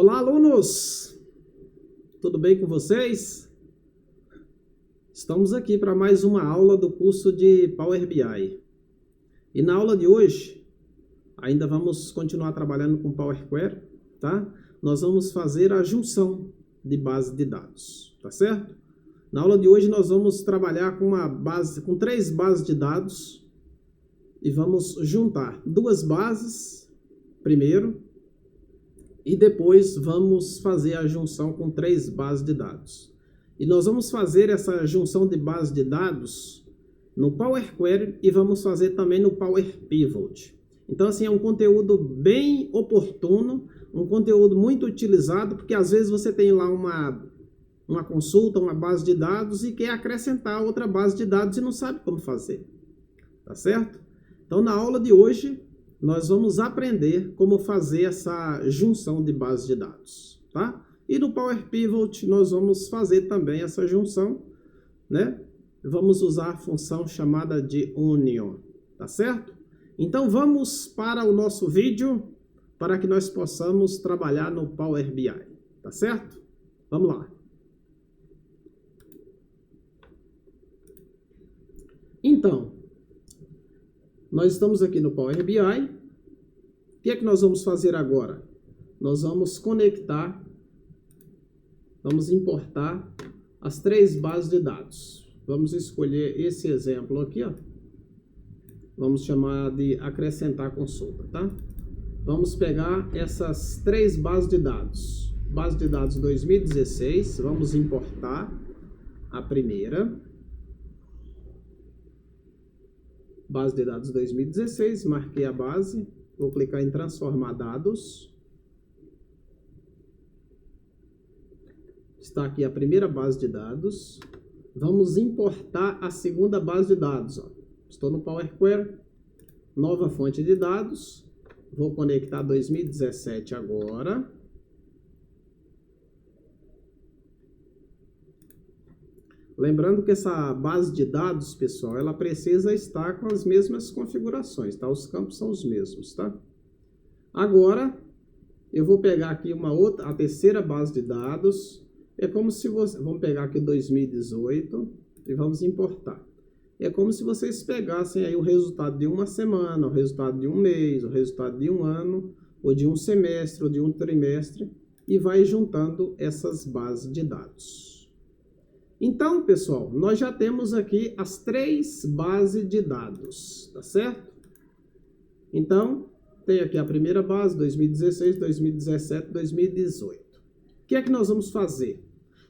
Olá, alunos! Tudo bem com vocês? Estamos aqui para mais uma aula do curso de Power BI. E na aula de hoje, ainda vamos continuar trabalhando com Power Query, tá? Nós vamos fazer a junção de base de dados, tá certo? Na aula de hoje nós vamos trabalhar com três bases de dados e vamos juntar duas bases primeiro e depois vamos fazer a junção com três bases de dados. E nós vamos fazer essa junção de base de dados no Power Query e vamos fazer também no Power Pivot. Então, assim, é um conteúdo bem oportuno, um conteúdo muito utilizado, porque às vezes você tem lá uma consulta, uma base de dados e quer acrescentar outra base de dados e não sabe como fazer, tá certo? Então, na aula de hoje, nós vamos aprender como fazer essa junção de bases de dados, tá? E no Power Pivot nós vamos fazer também essa junção, né? Vamos usar a função chamada de union, tá certo? Então vamos para o nosso vídeo para que nós possamos trabalhar no Power BI, tá certo? Vamos lá. Então, nós estamos aqui no Power BI. O que é que nós vamos fazer agora? Nós vamos conectar, vamos importar as três bases de dados. Vamos escolher esse exemplo aqui, ó. Vamos chamar de acrescentar consulta, tá? Vamos pegar essas três bases de dados. Base de dados 2016, vamos importar a primeira. Base de dados 2016, marquei a base, vou clicar em transformar dados. Está aqui a primeira base de dados. Vamos importar a segunda base de dados. Ó. Estou no Power Query, nova fonte de dados. Vou conectar 2017 agora. Lembrando que essa base de dados, pessoal, ela precisa estar com as mesmas configurações, tá? Os campos são os mesmos, tá? Agora, eu vou pegar aqui a terceira base de dados. É como se você... Vamos pegar aqui 2018 e vamos importar. É como se vocês pegassem aí o resultado de uma semana, o resultado de um mês, o resultado de um ano, ou de um semestre, ou de um trimestre, e vai juntando essas bases de dados. Então, pessoal, nós já temos aqui as três bases de dados, tá certo? Então, tem aqui a primeira base, 2016, 2017, 2018. O que é que nós vamos fazer?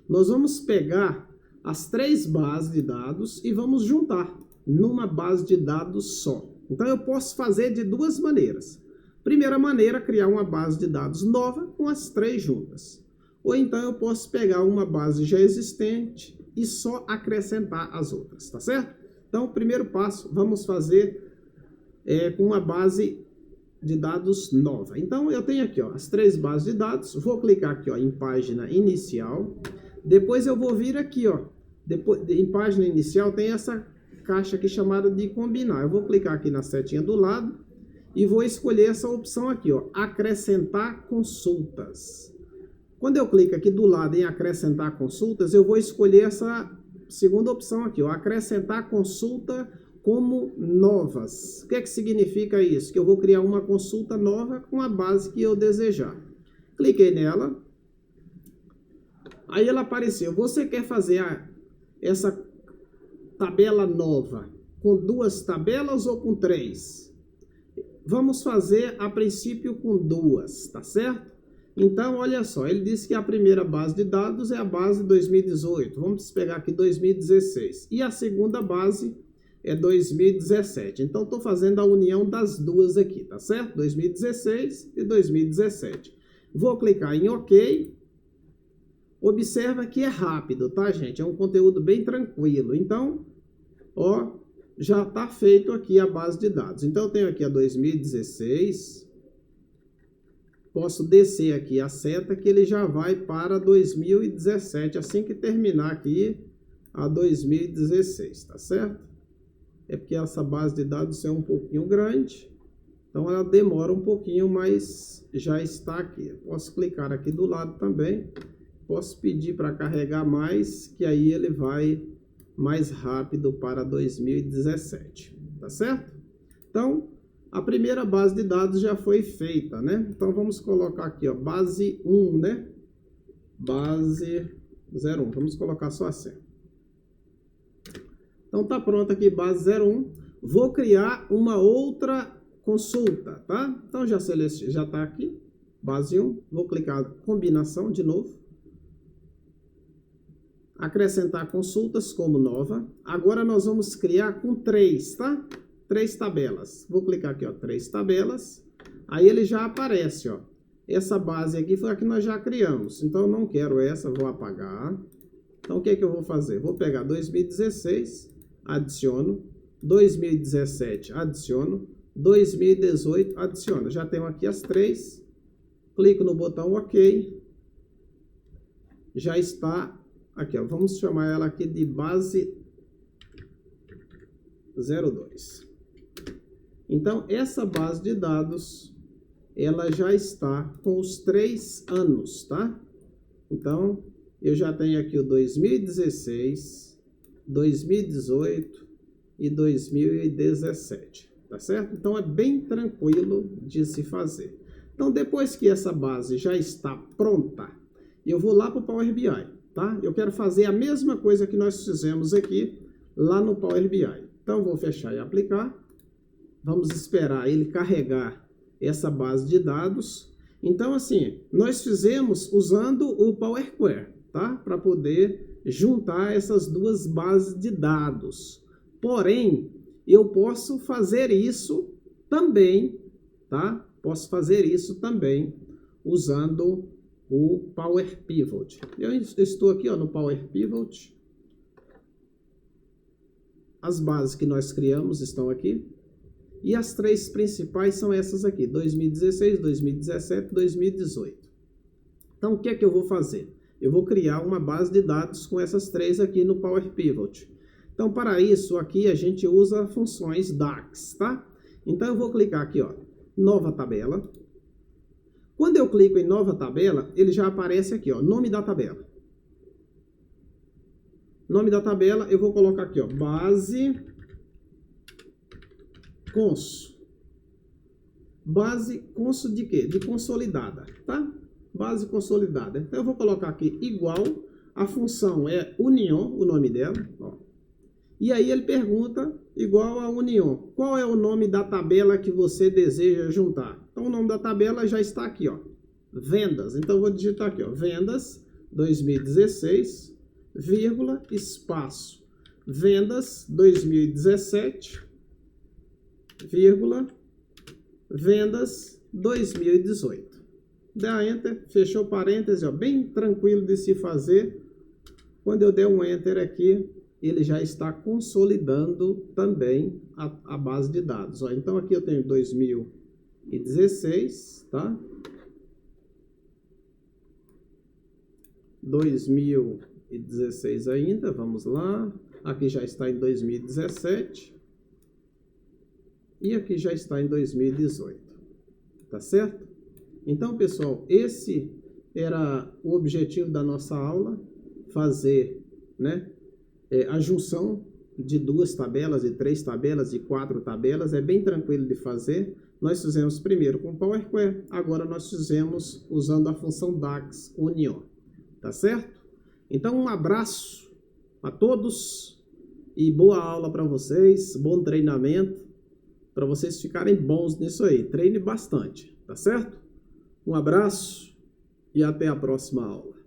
Nós vamos pegar as três bases de dados e vamos juntar numa base de dados só. Então, eu posso fazer de duas maneiras. Primeira maneira, criar uma base de dados nova com as três juntas. Ou então, eu posso pegar uma base já existente e só acrescentar as outras, tá certo? Então, o primeiro passo, vamos fazer com uma base de dados nova. Então, eu tenho aqui ó, as três bases de dados, vou clicar aqui ó, em página inicial, depois eu vou vir aqui, ó, em página inicial tem essa caixa aqui chamada de combinar. Eu vou clicar aqui na setinha do lado e vou escolher essa opção aqui, ó, acrescentar consultas. Quando eu clico aqui do lado em acrescentar consultas, eu vou escolher essa segunda opção aqui, ó, acrescentar consulta como novas. O que é que significa isso? Que eu vou criar uma consulta nova com a base que eu desejar. Cliquei nela. Aí ela apareceu. Você quer fazer essa tabela nova com duas tabelas ou com três? Vamos fazer a princípio com duas, tá certo? Então, olha só, ele disse que a primeira base de dados é a base 2018. Vamos pegar aqui 2016. E a segunda base é 2017. Então, estou fazendo a união das duas aqui, tá certo? 2016 e 2017. Vou clicar em OK. Observa que é rápido, tá, gente? É um conteúdo bem tranquilo. Então, ó, já está feito aqui a base de dados. Então, eu tenho aqui a 2016. Posso descer aqui a seta que ele já vai para 2017, assim que terminar aqui a 2016, tá certo? É porque essa base de dados é um pouquinho grande. Então ela demora um pouquinho, mas já está aqui. Posso clicar aqui do lado também. Posso pedir para carregar mais, que aí ele vai mais rápido para 2017. Tá certo? Então, a primeira base de dados já foi feita, né? Então vamos colocar aqui, ó, base 1, né? Base 01. Vamos colocar só assim. Então tá pronto aqui, base 01. Vou criar uma outra consulta, tá? Então já tá aqui, base 1. Vou clicar combinação de novo. Acrescentar consultas como nova. Agora nós vamos criar com 3, tá? 3 tabelas. Vou clicar aqui, ó, 3 tabelas. Aí ele já aparece, ó. Essa base aqui foi a que nós já criamos. Então eu não quero essa, vou apagar. Então o que é que eu vou fazer? Vou pegar 2016, adiciono. 2017, adiciono. 2018, adiciono. Já tenho aqui as 3. Clico no botão OK. Já está aqui, ó. Vamos chamar ela aqui de base 02. Então, essa base de dados, ela já está com os 3 anos, tá? Então, eu já tenho aqui o 2016, 2018 e 2017, tá certo? Então, é bem tranquilo de se fazer. Então, depois que essa base já está pronta, eu vou lá para o Power BI, tá? Eu quero fazer a mesma coisa que nós fizemos aqui lá no Power BI. Então, vou fechar e aplicar. Vamos esperar ele carregar essa base de dados. Então, assim, nós fizemos usando o Power Query, tá? Para poder juntar essas duas bases de dados. Porém, eu posso fazer isso também, tá? Posso fazer isso também usando o Power Pivot. Eu estou aqui, ó, no Power Pivot. As bases que nós criamos estão aqui. E as 3 principais são essas aqui, 2016, 2017, 2018. Então, o que é que eu vou fazer? Eu vou criar uma base de dados com essas 3 aqui no Power Pivot. Então, para isso, aqui a gente usa funções DAX, tá? Então, eu vou clicar aqui, ó, nova tabela. Quando eu clico em nova tabela, ele já aparece aqui, ó, nome da tabela. Nome da tabela, eu vou colocar aqui, ó, base conso. Base conso de quê? De consolidada, tá? Base consolidada. Então, eu vou colocar aqui igual, a função é union, o nome dela, ó. E aí ele pergunta, igual a union, qual é o nome da tabela que você deseja juntar? Então, o nome da tabela já está aqui, ó, vendas. Então, eu vou digitar aqui, ó, vendas 2016, vírgula, espaço, vendas 2017, vírgula, vendas 2018. Dá Enter, fechou parêntese, ó, bem tranquilo de se fazer. Quando eu der um Enter aqui, ele já está consolidando também a base de dados. Ó. Então, aqui eu tenho 2016, tá? 2016 ainda, vamos lá. Aqui já está em 2017. E aqui já está em 2018. Tá certo? Então, pessoal, esse era o objetivo da nossa aula. Fazer, né? A junção de 2 tabelas, de 3 tabelas, de 4 tabelas, é bem tranquilo de fazer. Nós fizemos primeiro com Power Query, agora nós fizemos usando a função DAX Union, tá certo? Então, um abraço a todos e boa aula para vocês, bom treinamento, para vocês ficarem bons nisso aí. Treine bastante, tá certo? Um abraço e até a próxima aula.